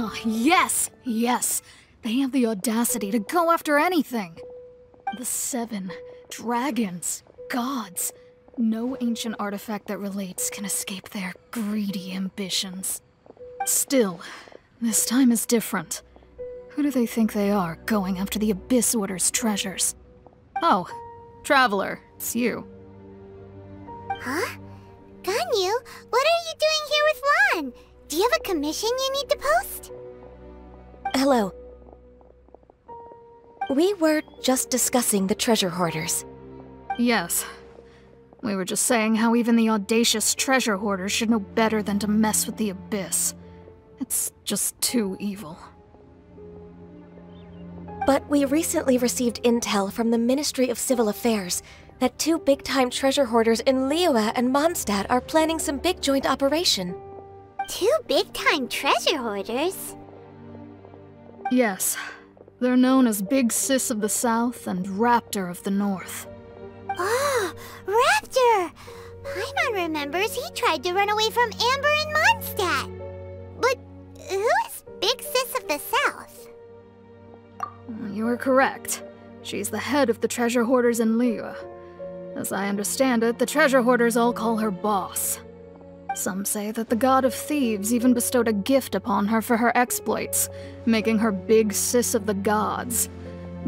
Ah, yes! Yes! They have the audacity to go after anything! The 7 dragons, gods. No ancient artifact that relates can escape their greedy ambitions. Still, this time is different. Who do they think they are, going after the Abyss Order's treasures? Oh, Traveler, it's you. Huh? Ganyu, what are you doing here with Lan? Do you have a commission you need to post? Hello. We were just discussing the treasure hoarders. Yes. We were just saying how even the audacious treasure hoarders should know better than to mess with the Abyss. It's just too evil. But we recently received intel from the Ministry of Civil Affairs that 2 big-time treasure hoarders in Liyue and Mondstadt are planning some big joint operation. 2 big-time treasure hoarders? Yes. They're known as Big Sis of the South and Raptor of the North. Oh, Raptor! Paimon remembers he tried to run away from Amber in Mondstadt. But who is Big Sis of the South? You are correct. She's the head of the treasure hoarders in Liyue. As I understand it, the treasure hoarders all call her boss. Some say that the god of thieves even bestowed a gift upon her for her exploits, making her Big Sis of the gods.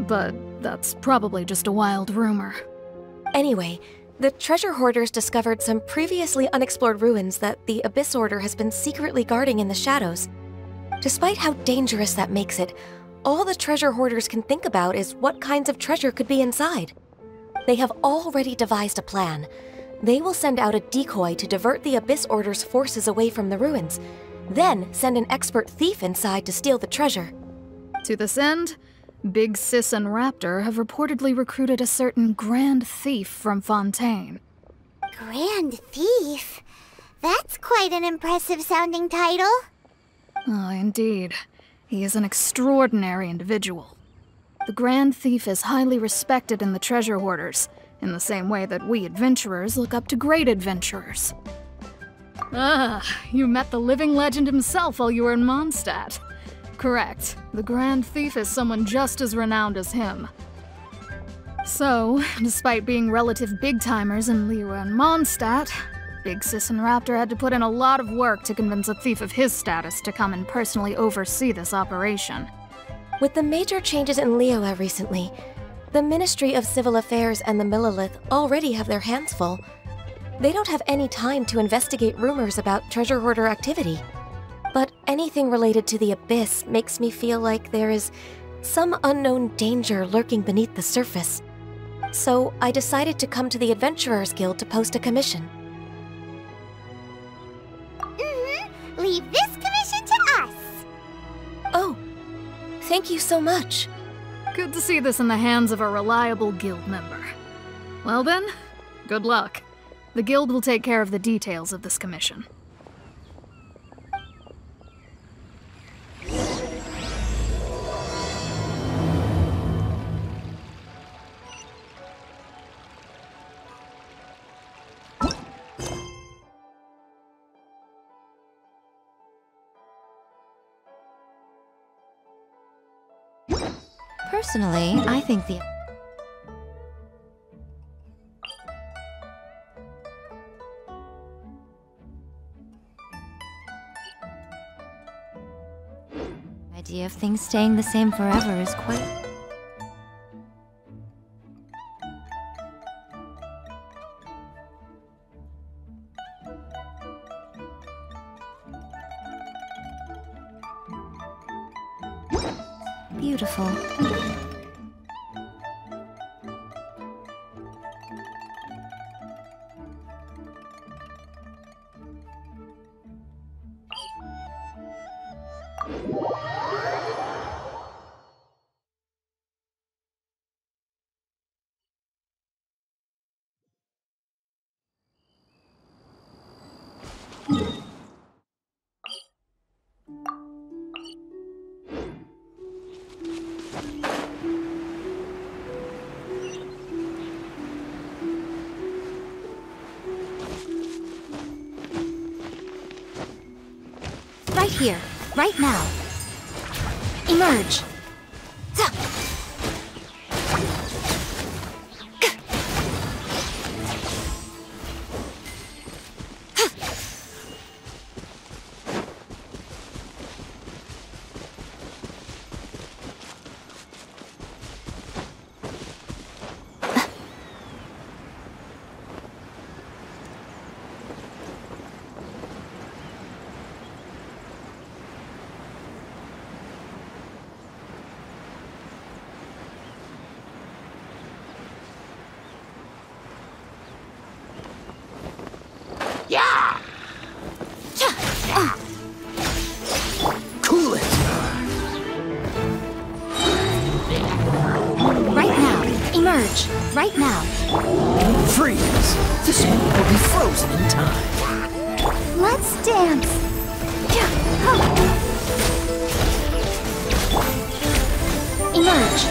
But that's probably just a wild rumor. Anyway, the treasure hoarders discovered some previously unexplored ruins that the Abyss Order has been secretly guarding in the shadows. Despite how dangerous that makes it, all the treasure hoarders can think about is what kinds of treasure could be inside. They have already devised a plan. They will send out a decoy to divert the Abyss Order's forces away from the ruins, then send an expert thief inside to steal the treasure. To this end, Big Sis and Raptor have reportedly recruited a certain Grand Thief from Fontaine. Grand Thief? That's quite an impressive sounding title. Oh, indeed. He is an extraordinary individual. The Grand Thief is highly respected in the treasure hoarders, in the same way that we adventurers look up to great adventurers. Ah, you met the living legend himself while you were in Mondstadt. Correct. The Grand Thief is someone just as renowned as him. So, despite being relative big-timers in Liyue and Mondstadt, Big Sis and Raptor had to put in a lot of work to convince a thief of his status to come and personally oversee this operation. With the major changes in Liyue recently, the Ministry of Civil Affairs and the Millelith already have their hands full. They don't have any time to investigate rumors about treasure hoarder activity. But anything related to the Abyss makes me feel like there is some unknown danger lurking beneath the surface. So I decided to come to the Adventurers Guild to post a commission. Leave this commission to us. Oh, thank you so much. Good to see this in the hands of a reliable guild member. Well then, good luck. The guild will take care of the details of this commission. Personally, I think the idea of things staying the same forever is quite... beautiful. Right here, right now. emerge. Cool it! Right now, emerge. Right now. Freeze! This one will be frozen in time. Let's dance. Emerge.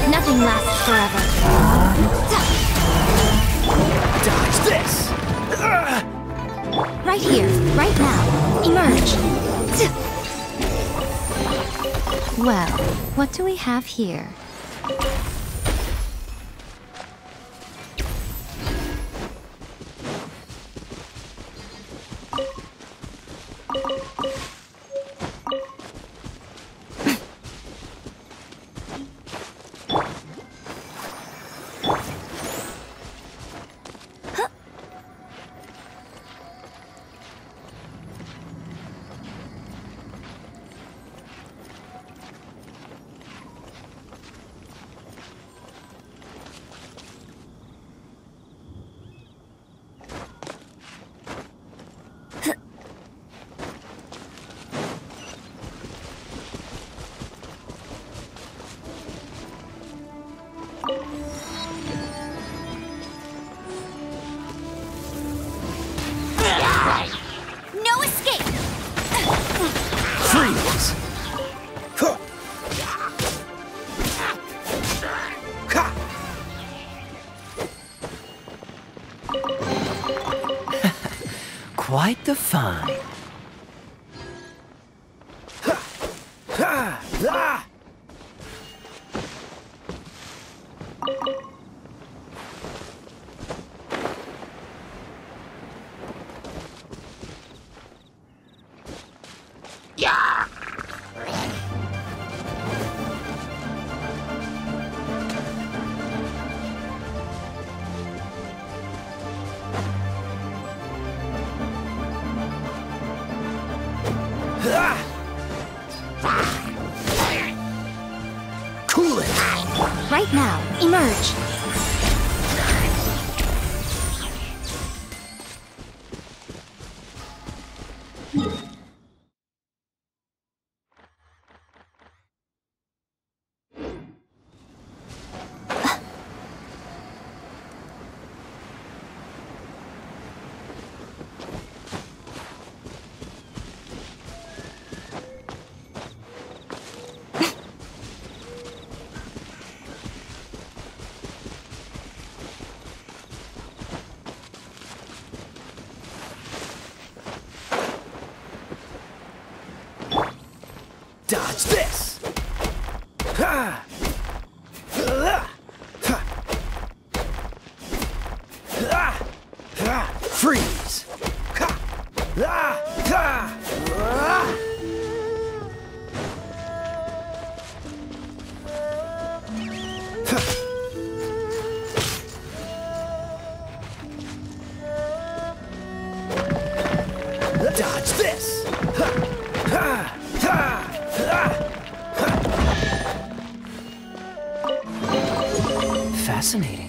Nothing lasts forever. Dodge this! Right here, right now. Emerge. Well, what do we have here? No escape! Freeze! Huh. Ha. Quite the find. Ha. Ha. Ah. Cool it! Right now, emerge. Dodge this! Ha! Freeze! Dodge this! Fascinating.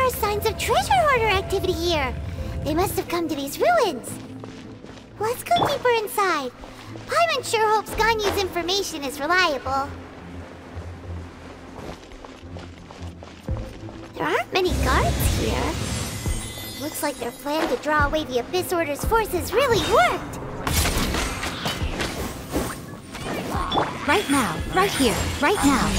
are signs of treasure hoarder activity here. They must have come to these ruins. Let's go deeper inside. Paimon sure hopes Ganyu's information is reliable. There aren't many guards here. Looks like their plan to draw away the Abyss Order's forces really worked. Right now, right here, right now.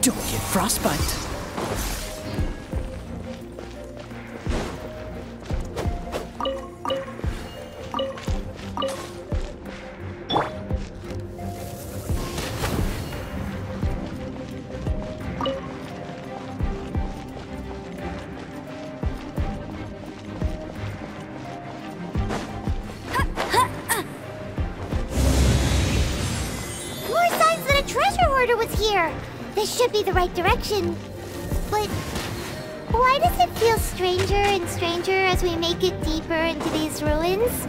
Don't get frostbite. More signs that a treasure hoarder was here. This should be the right direction. But why does it feel stranger and stranger as we make it deeper into these ruins?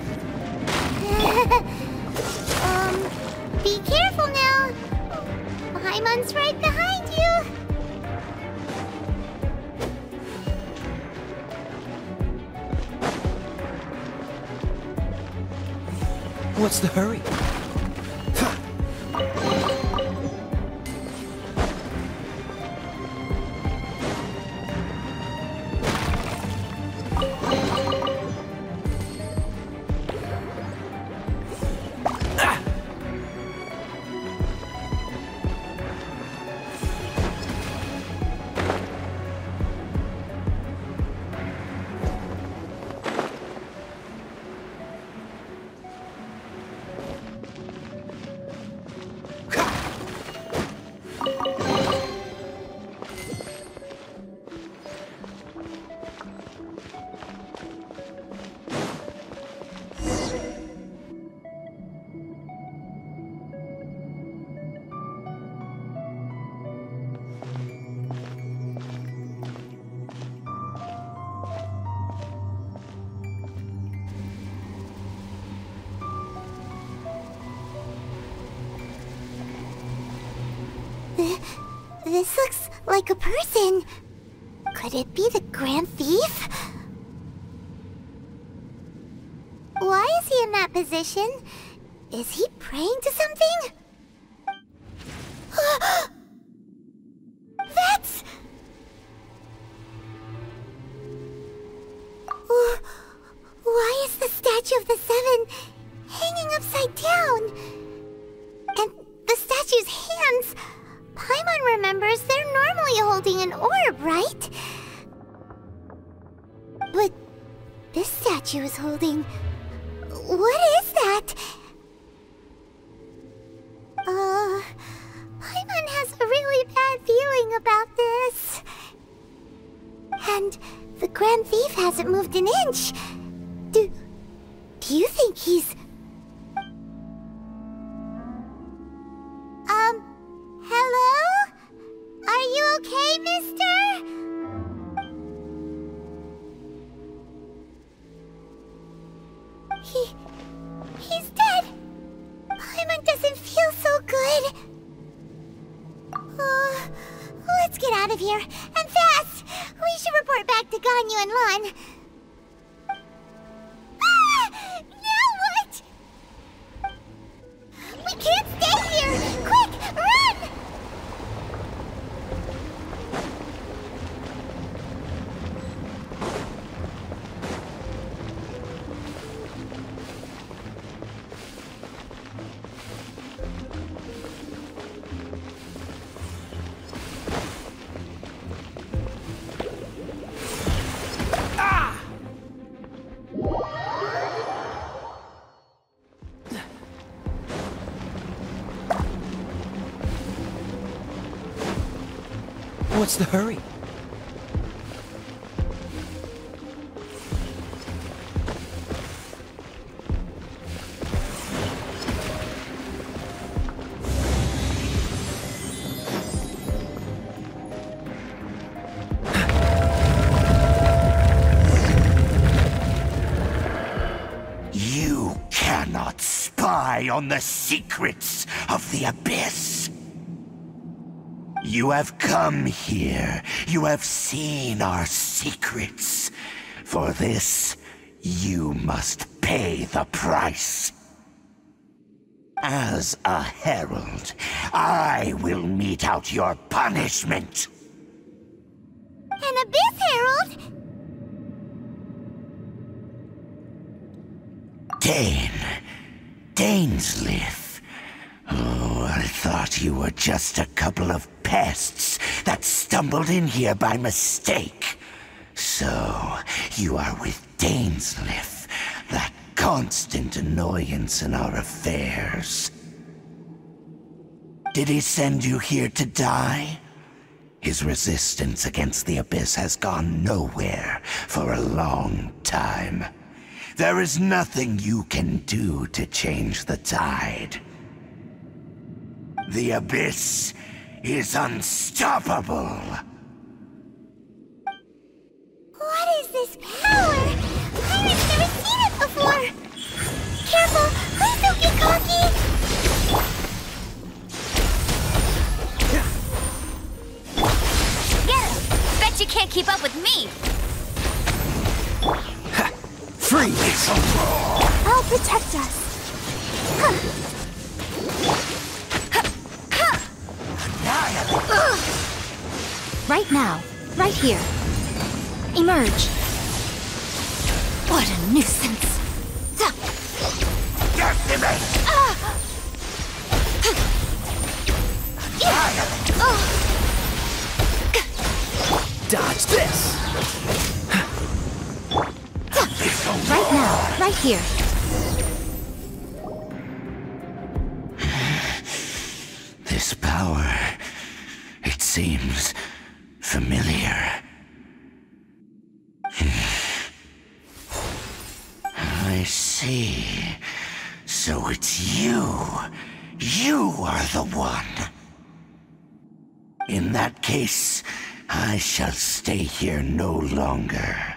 Be careful now. Paimon's right behind you. What's the hurry? This looks like a person. Could it be the Grand Thief? Why is he in that position? Is he praying to something? That's... Why is the statue of the Seven hanging upside down? And the statue's hands... Paimon remembers they're normally holding an orb, right? But this statue is holding... What is that? Paimon has a really bad feeling about this. And the Grand Thief hasn't moved an inch. Do you think he's... Hello? Are you okay, mister? He's dead. Paimon doesn't feel so good. Let's get out of here, and fast! We should report back to Ganyu and Lon. Now what? We can't stay here! Quick, run! What's the hurry? eye on the secrets of the Abyss. You have come here. You have seen our secrets. For this, you must pay the price. As a herald, I will mete out your punishment. An Abyss Herald? Dainsleif. Oh, I thought you were just a couple of pests that stumbled in here by mistake. So, you are with Dainsleif, that constant annoyance in our affairs. Did he send you here to die? His resistance against the Abyss has gone nowhere for a long time. There is nothing you can do to change the tide. The Abyss is unstoppable. What is this power? Pirate's never seen it before! Careful! Please don't get cocky! Get him! Bet you can't keep up with me! Freeze! I'll protect us! Right now. Right here. Emerge. What a nuisance. Decimate! Dodge this! Right now. Right here. This power, it seems familiar. I see. So it's you. You are the one. In that case, I shall stay here no longer.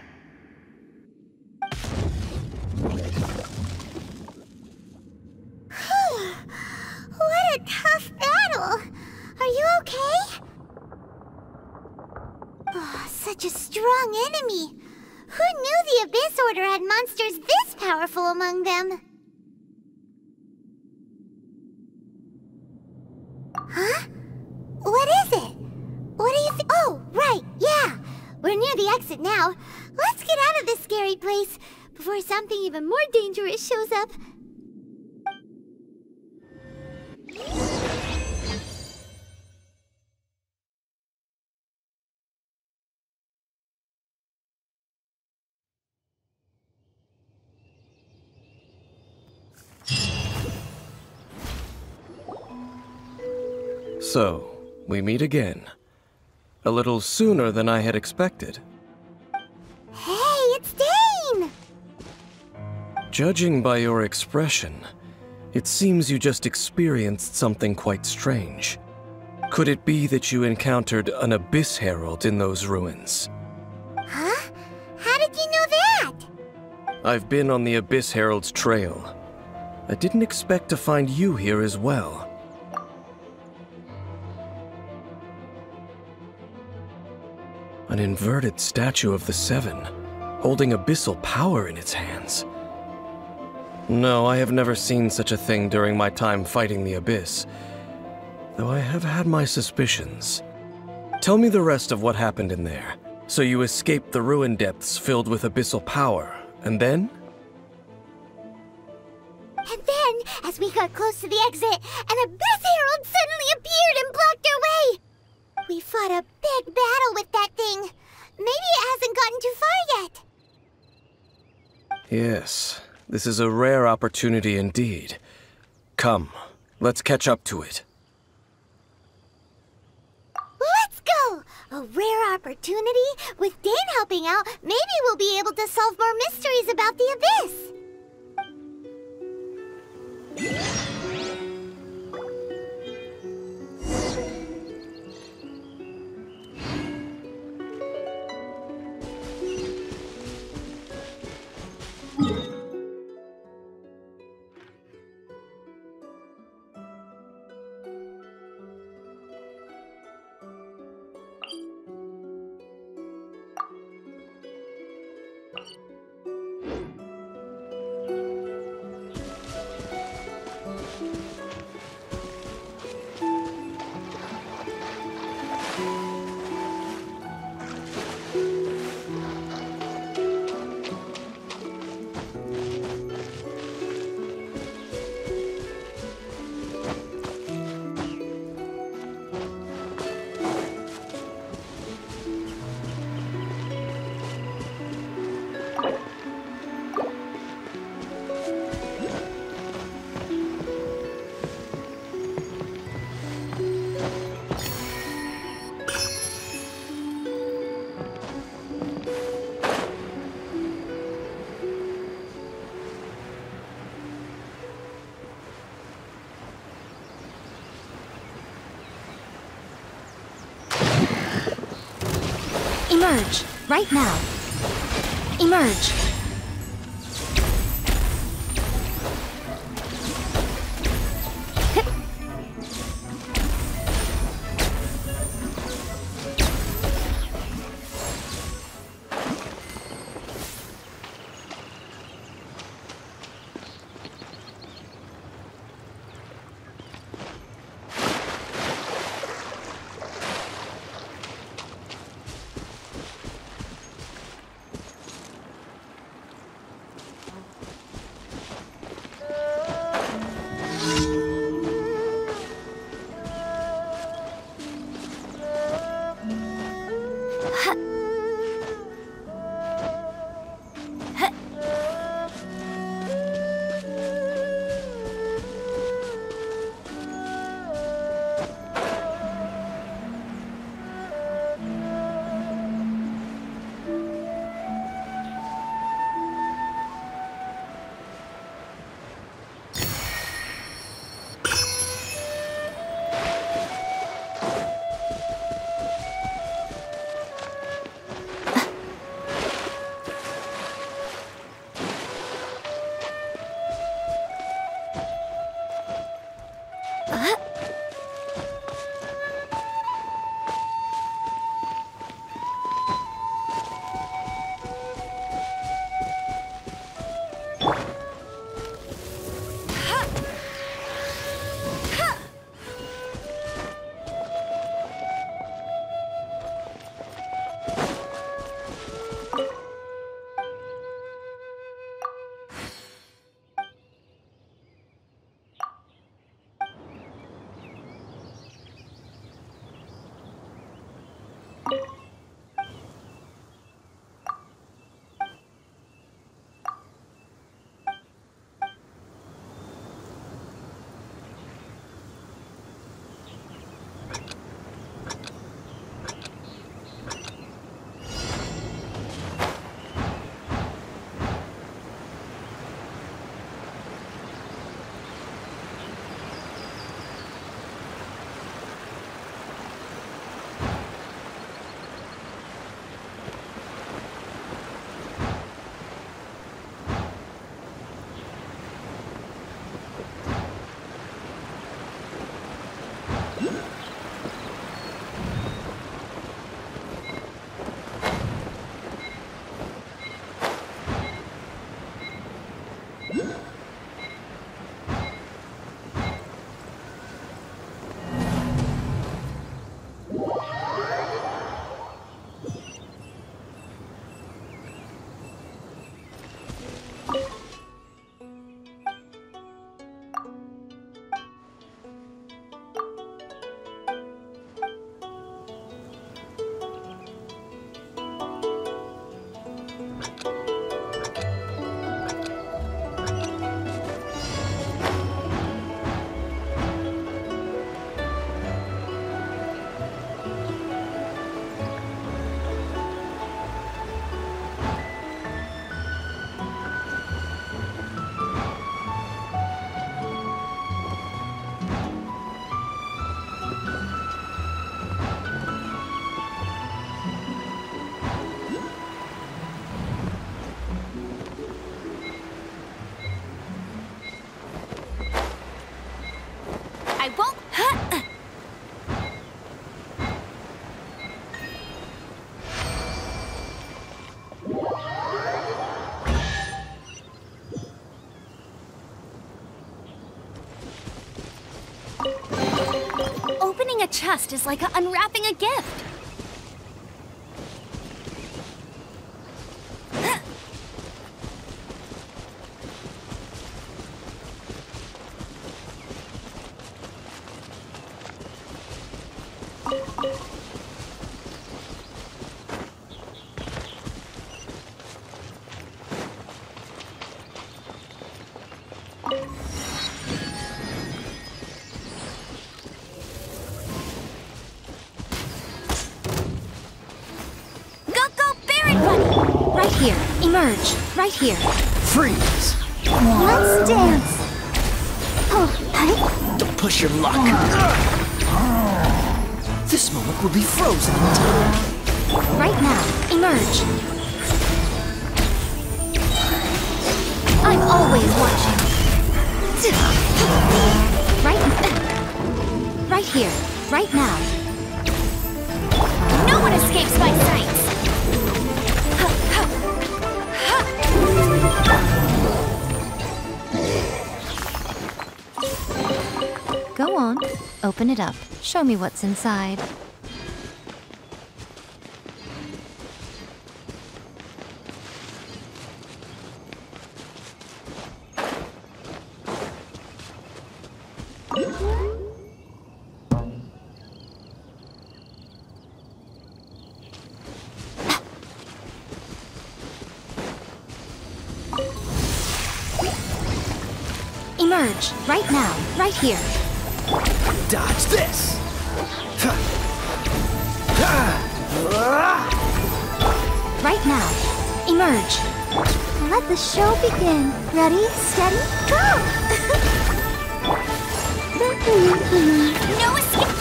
What a tough battle! Are you okay? Oh, such a strong enemy! Who knew the Abyss Order had monsters this powerful among them? Huh? What is it? What do you think? Oh, right, yeah! We're near the exit now. Let's get out of this scary place before something even more dangerous shows up. So, we meet again. A little sooner than I had expected. Hey, it's Dane! Judging by your expression, it seems you just experienced something quite strange. Could it be that you encountered an Abyss Herald in those ruins? Huh? How did you know that? I've been on the Abyss Herald's trail. I didn't expect to find you here as well. An inverted statue of the Seven, holding abyssal power in its hands. No, I have never seen such a thing during my time fighting the Abyss, though I have had my suspicions. Tell me the rest of what happened in there. So you escaped the ruin depths filled with abyssal power, and then? And then, as we got close to the exit, an Abyss Herald suddenly appeared and blocked our way! We fought a big battle with that thing. Maybe it hasn't gotten too far yet. Yes, this is a rare opportunity indeed. Come, let's catch up to it. Let's go! A rare opportunity? With Dane helping out, maybe we'll be able to solve more mysteries about the Abyss. Emerge, right now. Emerge. I won't. Opening a chest is like unwrapping a gift. Here, emerge, right here. Freeze! Let's dance. Oh, Don't push your luck. This moment will be frozen in time. Right now, emerge. I'm always watching. Right here, right now. No one escapes my sights. Go on, open it up. Show me what's inside. Emerge, right now, right here. Dodge this! Right now, emerge. Let the show begin. Ready, steady, go! No escape.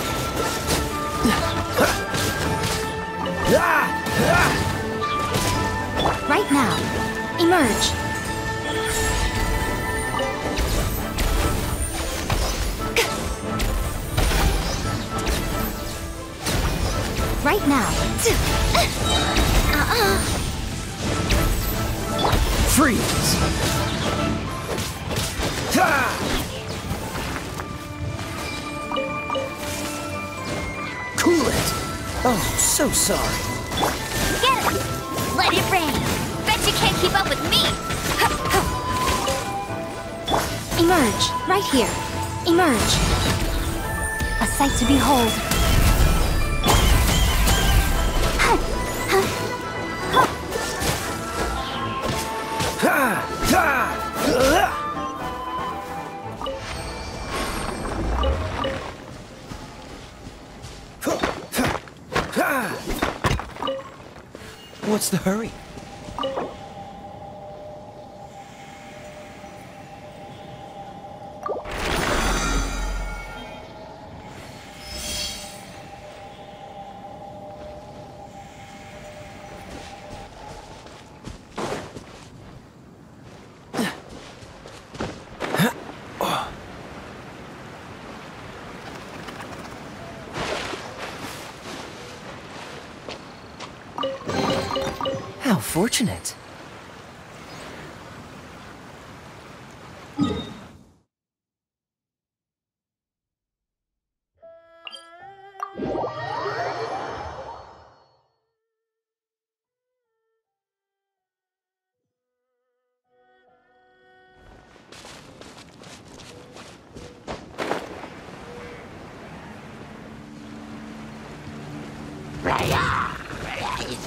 Right now, emerge. Right now. Freeze! Cool it! Oh, so sorry. Get it. Let it rain. Bet you can't keep up with me. Emerge, right here. Emerge. A sight to behold. What's the hurry? How fortunate.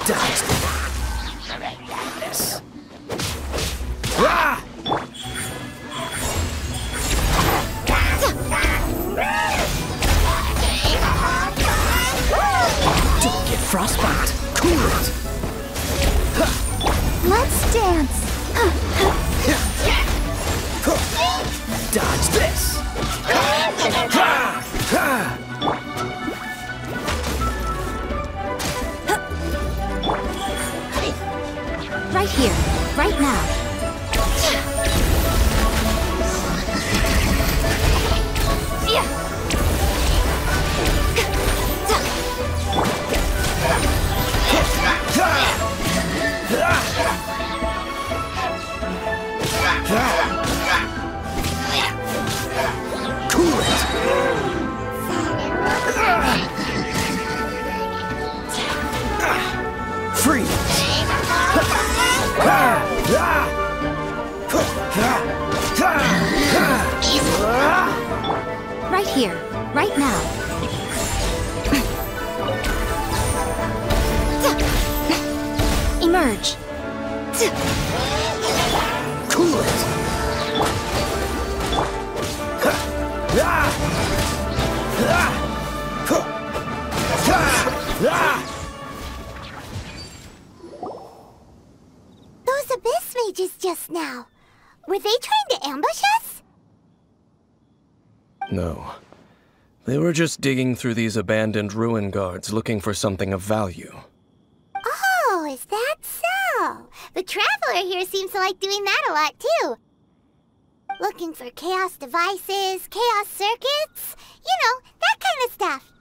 Dodge this. Don't get frostbite. Cool it. Let's dance. Dodge this. Right here, right now. Cool it. Freeze. Right here, right now. Emerge. Cool it. Those abyss mages just now. Were they trying to ambush us? No. They were just digging through these abandoned ruin guards looking for something of value. is that so? The Traveler here seems to like doing that a lot, too. Looking for chaos devices, chaos circuits, you know, that kind of stuff.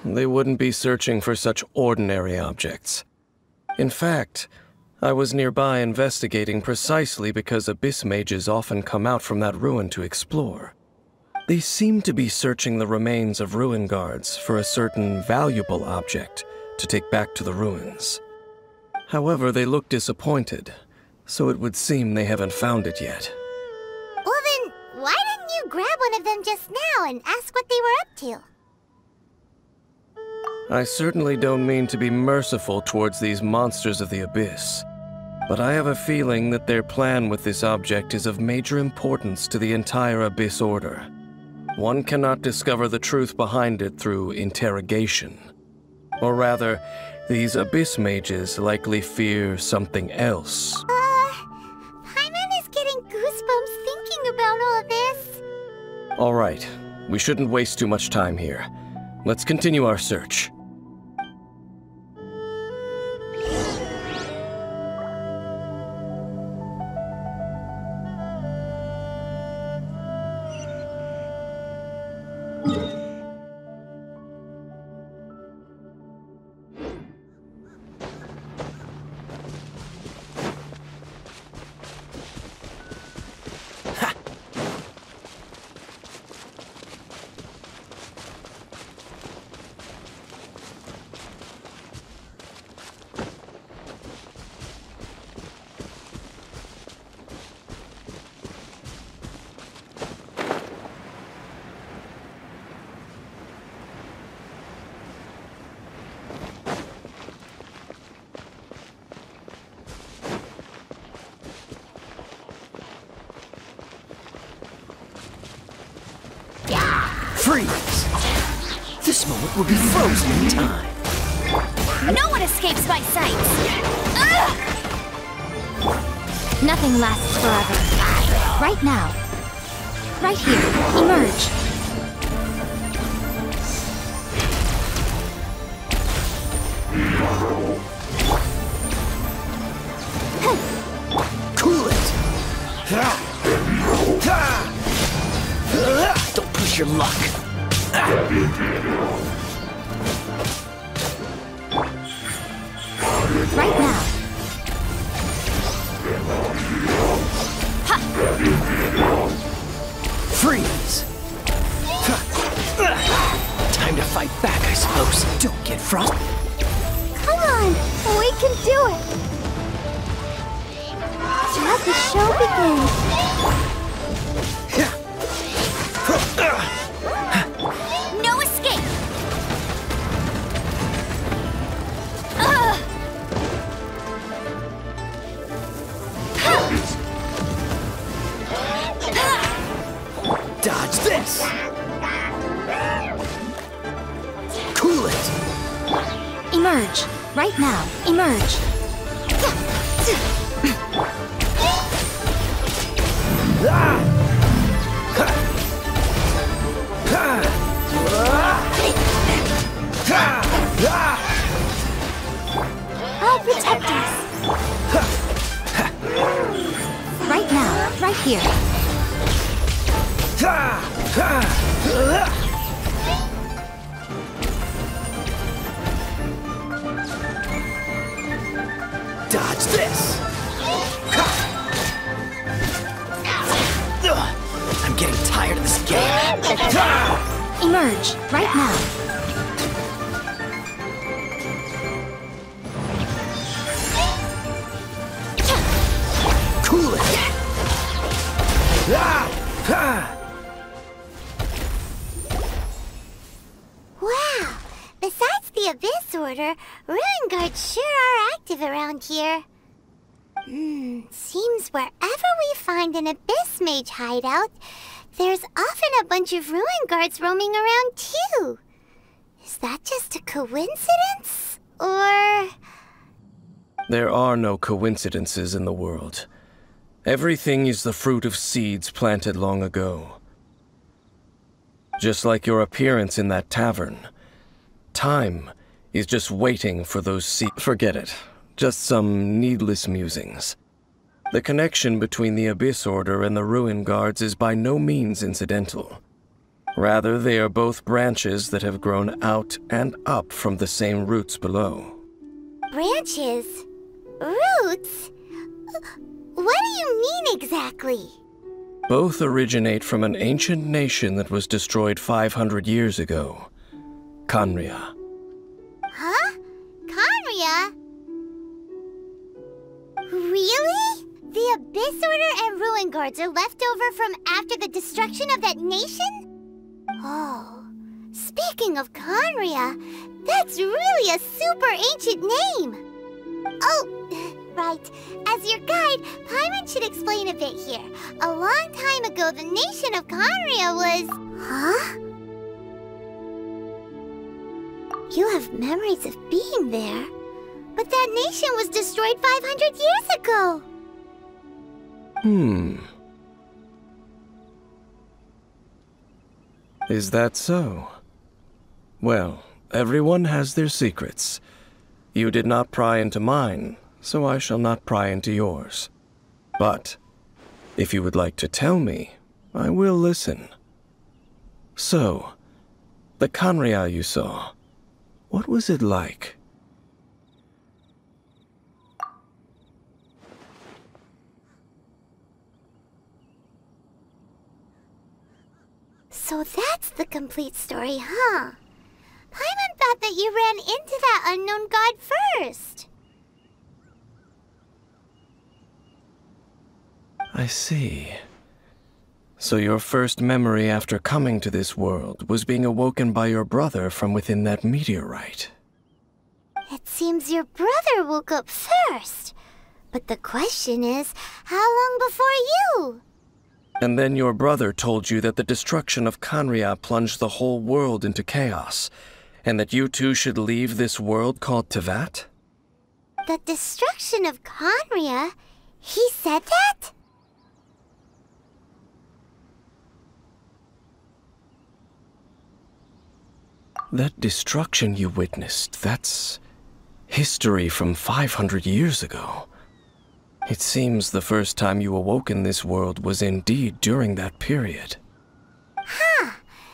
They wouldn't be searching for such ordinary objects. In fact, I was nearby investigating precisely because abyss mages often come out from that ruin to explore. They seem to be searching the remains of ruin guards for a certain valuable object to take back to the ruins. However, they look disappointed, so it would seem they haven't found it yet. Well then, why didn't you grab one of them just now and ask what they were up to? I certainly don't mean to be merciful towards these monsters of the abyss, but I have a feeling that their plan with this object is of major importance to the entire Abyss Order. One cannot discover the truth behind it through interrogation. Or rather, these Abyss mages likely fear something else. Paimon is getting goosebumps thinking about all this. All right, we shouldn't waste too much time here. Let's continue our search. Freeze! This moment will be frozen in time. No one escapes my sight! Ugh! Nothing lasts forever. Right now. Right here. Emerge. Cool it! Don't push your luck. Right now. Freeze! Time to fight back, I suppose. Don't get frosty. Come on, we can do it. Let the show begin. No escape! Dodge this! Cool it! Emerge. Right now. Emerge. I'll protect us. Right now. Right here. Dodge this! I'm getting tired of this game. Emerge. Right now. Cool it! Wow! Besides the Abyss Order, Ruin Guards sure are active around here. Seems wherever we find an Abyss Mage hideout, there's often a bunch of Ruin Guards roaming around too. Is that just a coincidence? Or... There are no coincidences in the world. Everything is the fruit of seeds planted long ago. Just like your appearance in that tavern. Time is just waiting for those Forget it. Just some needless musings. The connection between the Abyss Order and the Ruin Guards is by no means incidental. Rather, they are both branches that have grown out and up from the same roots below. Branches? Roots? What do you mean exactly? Both originate from an ancient nation that was destroyed 500 years ago. Khaenri'ah. Huh? Khaenri'ah? Really? The Abyss Order and Ruin Guards are left over from after the destruction of that nation? Oh, speaking of Khaenri'ah, that's really a super ancient name. Oh, right. As your guide, Paimon should explain a bit here. A long time ago, the nation of Khaenri'ah was... Huh? You have memories of being there. But that nation was destroyed 500 years ago. Is that so? Well, everyone has their secrets. You did not pry into mine, so I shall not pry into yours. But, if you would like to tell me, I will listen. So, the Khaenri'ah you saw, what was it like? So that's the complete story, huh? Paimon thought that you ran into that unknown god first. I see. So your first memory after coming to this world was being awoken by your brother from within that meteorite. It seems your brother woke up first. But the question is, how long before you? And then your brother told you that the destruction of Khaenri'ah plunged the whole world into chaos, and that you two should leave this world called Teyvat? The destruction of Khaenri'ah? He said that? That destruction you witnessed, that's history from 500 years ago. It seems the first time you awoke in this world was indeed during that period. Huh.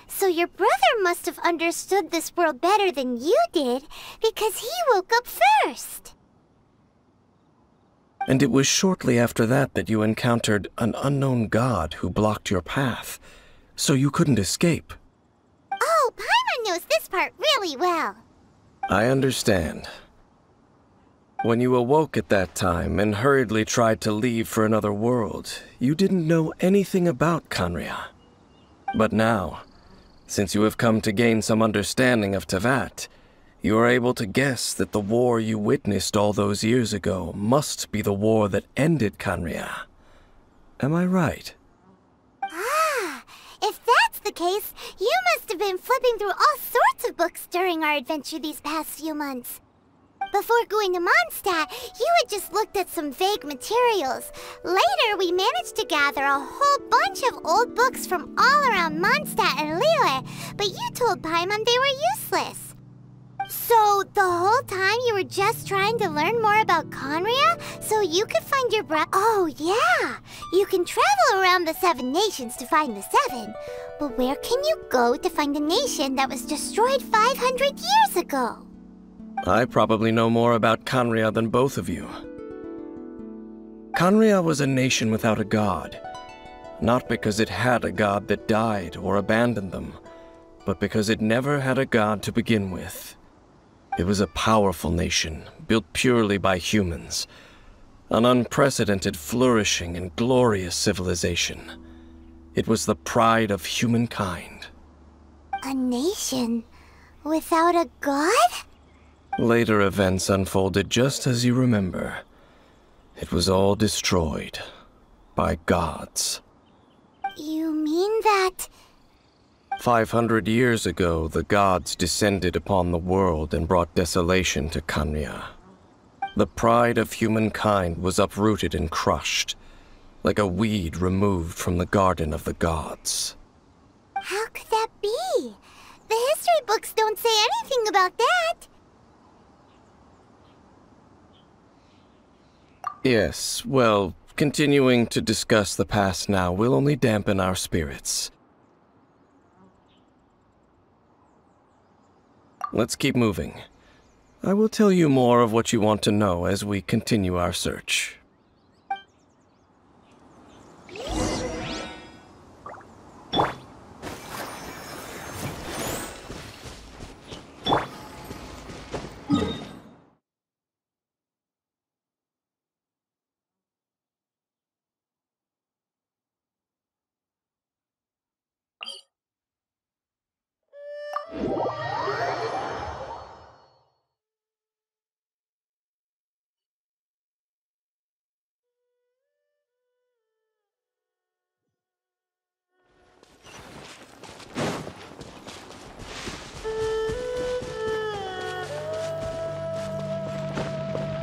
So your brother must have understood this world better than you did, because he woke up first. And it was shortly after that that you encountered an unknown god who blocked your path, so you couldn't escape. Oh, Paimon knows this part really well. I understand. When you awoke at that time and hurriedly tried to leave for another world, you didn't know anything about Khaenri'ah. But now, since you have come to gain some understanding of Teyvat, you are able to guess that the war you witnessed all those years ago must be the war that ended Khaenri'ah. Am I right? Ah, if that's the case, you must have been flipping through all sorts of books during our adventure these past few months. Before going to Mondstadt, you had just looked at some vague materials. Later, we managed to gather a whole bunch of old books from all around Mondstadt and Liyue, but you told Paimon they were useless. So, the whole time you were just trying to learn more about Khaenri'ah so you could find your Oh, yeah! You can travel around the 7 nations to find the 7. But where can you go to find a nation that was destroyed 500 years ago? I probably know more about Khaenri'ah than both of you. Khaenri'ah was a nation without a god, not because it had a god that died or abandoned them, but because it never had a god to begin with. It was a powerful nation, built purely by humans, an unprecedented, flourishing, and glorious civilization. It was the pride of humankind. A nation without a god? Later events unfolded just as you remember. It was all destroyed by gods. You mean that... 500 years ago, the gods descended upon the world and brought desolation to Khaenri'ah. The pride of humankind was uprooted and crushed, like a weed removed from the garden of the gods. How could that be? The history books don't say anything about that. Yes, well, continuing to discuss the past now will only dampen our spirits. Let's keep moving. I will tell you more of what you want to know as we continue our search.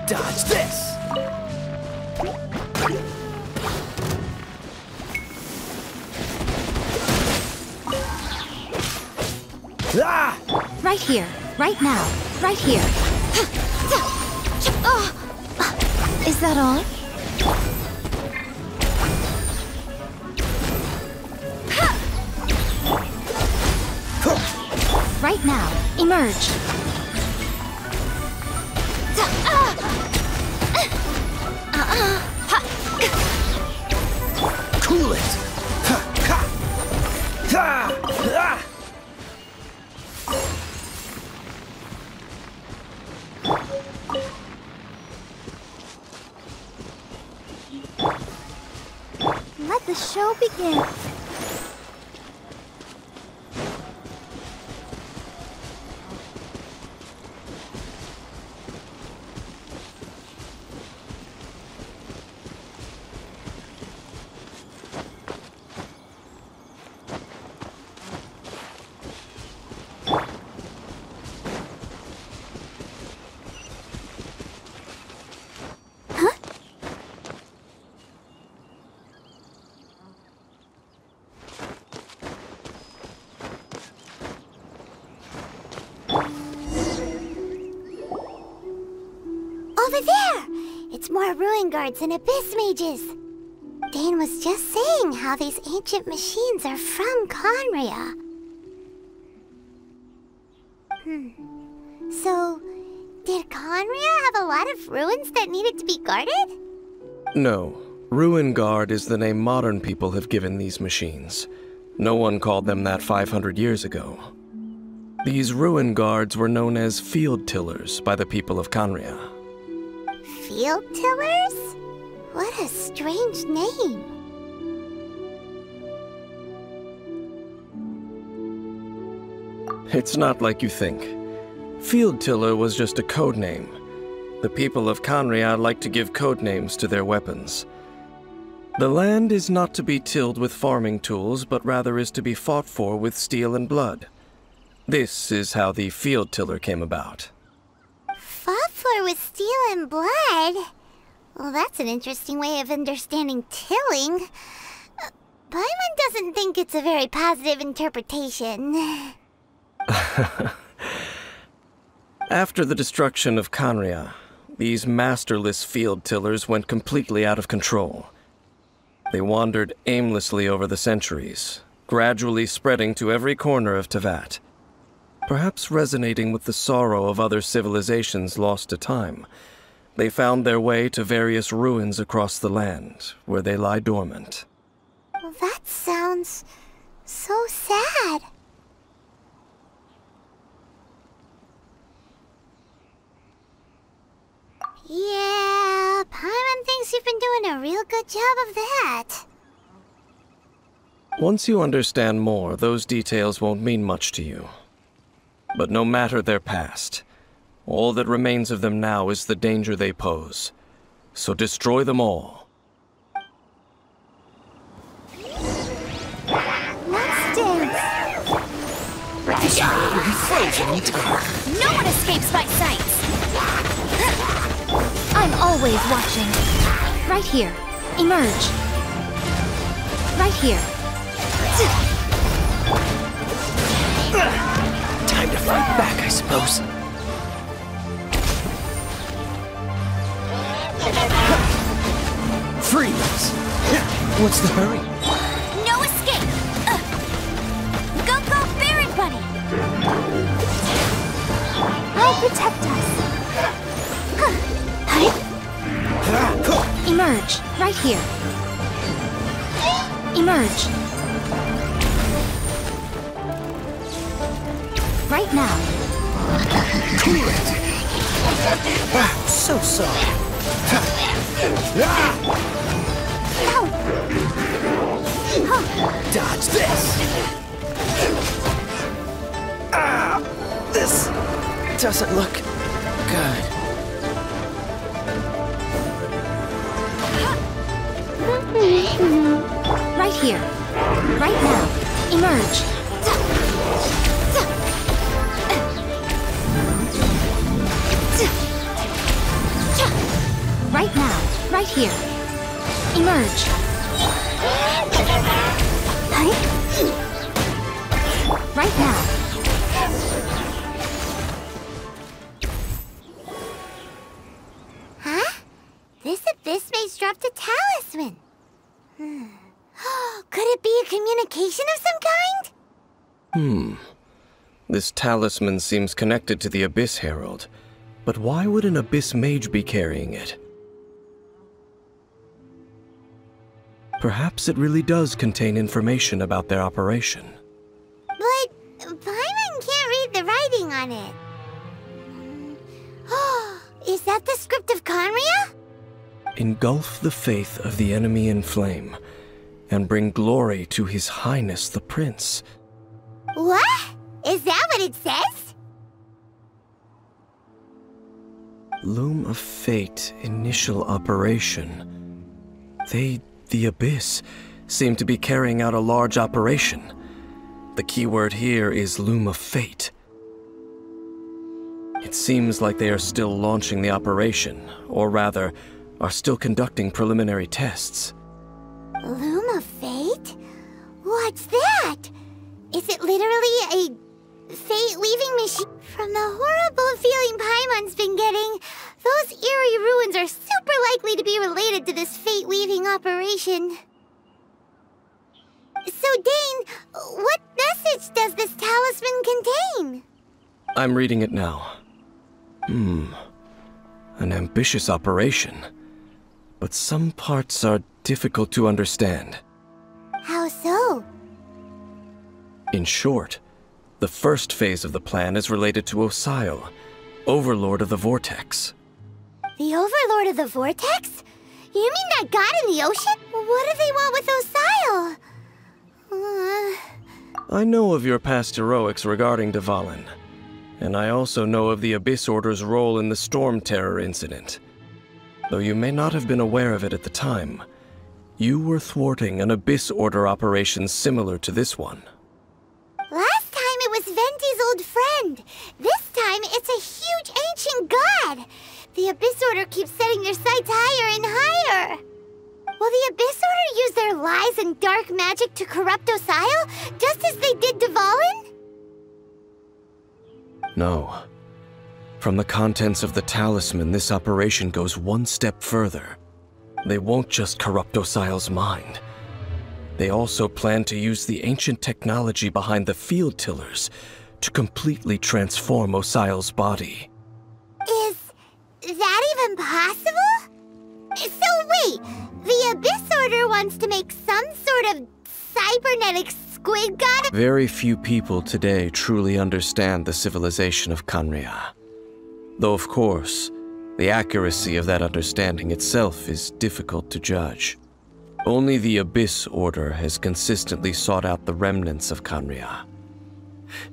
Dodge this! Ah! Right here, right now, right here. Is that all? Right now, emerge. Cool it! Let the show begin. Over there! It's more ruin guards and abyss mages. Dane was just saying how these ancient machines are from Conria. So, did Conria have a lot of ruins that needed to be guarded? No. Ruin Guard is the name modern people have given these machines. No one called them that 500 years ago. These Ruin Guards were known as Field Tillers by the people of Conria. Field Tillers? What a strange name. It's not like you think. Field Tiller was just a code name. The people of Conria like to give code names to their weapons. The land is not to be tilled with farming tools, but rather is to be fought for with steel and blood. This is how the Field Tiller came about. Fought for with steel and blood? Well, that's an interesting way of understanding tilling. Paimon doesn't think it's a very positive interpretation. After the destruction of Conria, these masterless field tillers went completely out of control. They wandered aimlessly over the centuries, gradually spreading to every corner of Teyvat. Perhaps resonating with the sorrow of other civilizations lost to time, they found their way to various ruins across the land, where they lie dormant. Well, that sounds so sad. Yeah, Paimon thinks you've been doing a real good job of that. Once you understand more, those details won't mean much to you. But no matter their past, all that remains of them now is the danger they pose. So destroy them all. Let's dance. No one escapes my sight! I'm always watching. Right here. Emerge. Right here. Time to fight back, I suppose. Freeze! What's the hurry? No escape! Go, go, Baron Bunny! I'll protect us. Emerge, right here. Emerge. Right now. Clear it! So sorry. Dodge this! This doesn't look good. Right here. Right now. Emerge. Right now. Right here. Emerge. Right now. Huh? This abyss maze dropped a talisman. Could it be a communication of some kind? This talisman seems connected to the Abyss Herald. But why would an Abyss Mage be carrying it? Perhaps it really does contain information about their operation. But Paimon can't read the writing on it. Is that the script of Conria? Engulf the faith of the enemy in flame, and bring glory to His Highness the Prince. What? Is that what it says? Loom of Fate, initial operation. The Abyss, seem to be carrying out a large operation. The keyword here is Loom of Fate. It seems like they are still launching the operation, or rather, are still conducting preliminary tests. Loom of Fate? What's that? Is it literally a fate-leaving machine? From the horrible feeling Paimon's been getting, those eerie ruins are super likely to be related to this fate-leaving operation. So, Dane, what message does this talisman contain? I'm reading it now. An ambitious operation. But some parts are difficult to understand. How so? In short, the first phase of the plan is related to Osile, Overlord of the Vortex. The Overlord of the Vortex? You mean that god in the ocean? What do they want with Osile? I know of your past heroics regarding Dvalin, and I also know of the Abyss Order's role in the Storm Terror incident. Though you may not have been aware of it at the time, you were thwarting an Abyss Order operation similar to this one. Last time it was Venti's old friend. This time it's a huge ancient god. The Abyss Order keeps setting their sights higher and higher. Will the Abyss Order use their lies and dark magic to corrupt Osile, just as they did Dvalin? No. From the contents of the talisman, this operation goes one step further. They won't just corrupt Osile's mind. They also plan to use the ancient technology behind the field tillers to completely transform Osile's body. Is that even possible? So wait, the Abyss Order wants to make some sort of cybernetic squid god? Very few people today truly understand the civilization of Conria. Though of course, the accuracy of that understanding itself is difficult to judge. Only the Abyss Order has consistently sought out the remnants of Conria.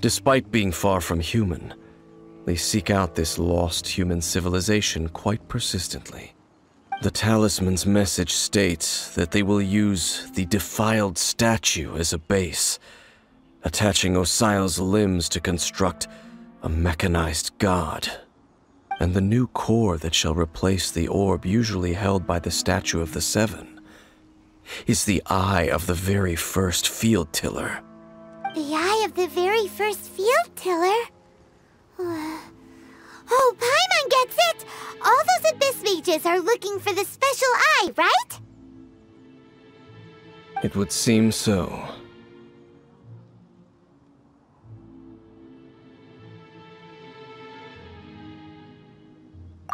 Despite being far from human, they seek out this lost human civilization quite persistently. The talisman's message states that they will use the defiled statue as a base, attaching Osile's limbs to construct a mechanized god. And the new core that shall replace the orb usually held by the statue of the Seven is the eye of the very first field tiller. The eye of the very first field tiller? Oh, Paimon gets it! All those abyss mages are looking for the special eye, right? It would seem so.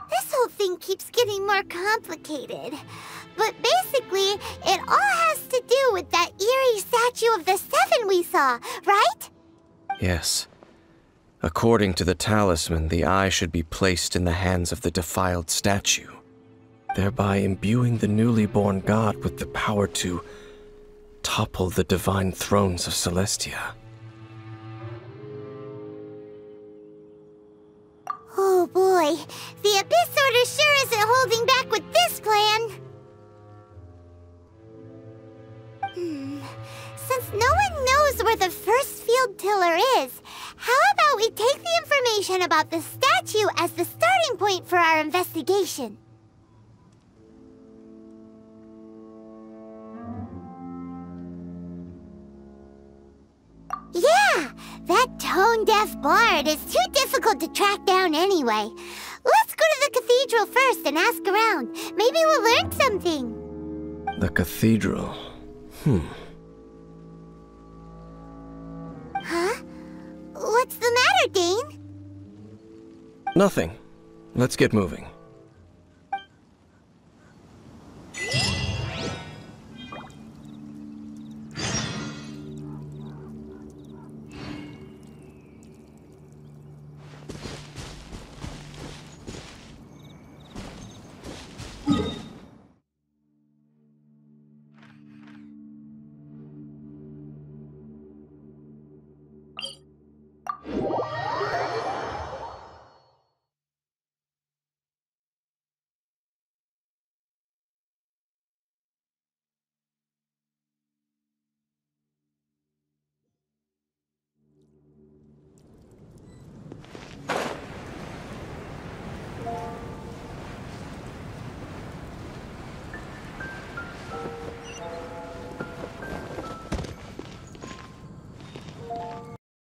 This whole thing keeps getting more complicated. But basically, it all has to do with that eerie statue of the Seven we saw, right? Yes. According to the talisman, the eye should be placed in the hands of the defiled statue, thereby imbuing the newly born god with the power to topple the divine thrones of Celestia. Oh boy, the Abyss Order sure isn't holding back with this plan. Since no one knows where the first field tiller is, how about we take the information about the statue as the starting point for our investigation? Yeah, that tone-deaf bard is too difficult to track down anyway. Let's go to the cathedral first and ask around. Maybe we'll learn something. The cathedral. Huh? What's the matter, Dane? Nothing. Let's get moving.